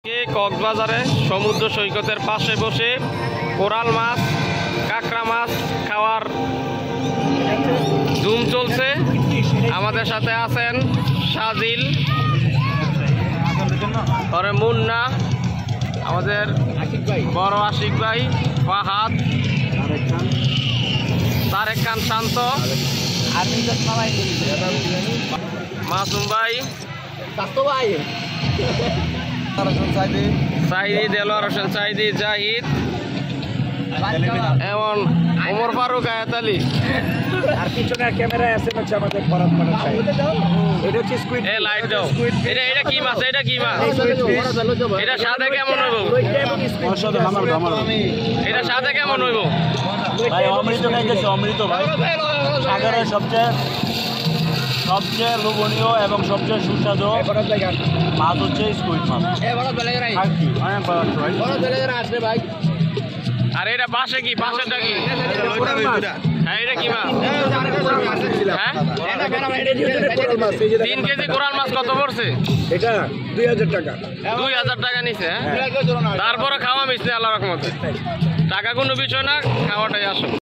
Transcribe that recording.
কক্সবাজারে সমুদ্র সৈকতের পাশে বসে কোরাল মাছ কাঁকড়া মাছ খাওয়ার ধুম চলছে। আমাদের সাথে আছেন সাজিল, পরে মুন্না, আমাদের বড় আশিক ভাই, ফাহাদ, তারেক খান শান্ত, মাসুম ভাই, সাইদি, দেলোয়ার হোসেন সাইদি, জাহিদ এবং ওমর ফারুক, আয়াত আলী। আর পিছনে ক্যামেরায় আছে হচ্ছে আমাদের ফরাদ মানা ভাই। এটা হচ্ছে স্কুইড। এ লাইট দাও। এটা কি মাছ? এটা কি মাছ? এটা স্বাদে কেমন হইব? এটা স্বাদে কেমন হইব? ভাই অমৃত খাইতেছে, অমৃত ভাই। সাগরের সবচেয়ে লোভনীয় এবং সবচেয়ে সুস্বাদু মাছ হচ্ছে স্কুইড মাছ। আর এটা বাসে কি? বাসেরটা কি? হ্যাঁ, এটা কি মাছ? হ্যাঁ, 3 কেজি কোরাল মাছ কত পড়ছে? এটা 2000 টাকা। 2000 টাকা নিছে। তারপরে খাওয়া মিশছে আল্লাহ রহমতে। টাকা কোনো বিষয় না, খাওয়াটাই আসল।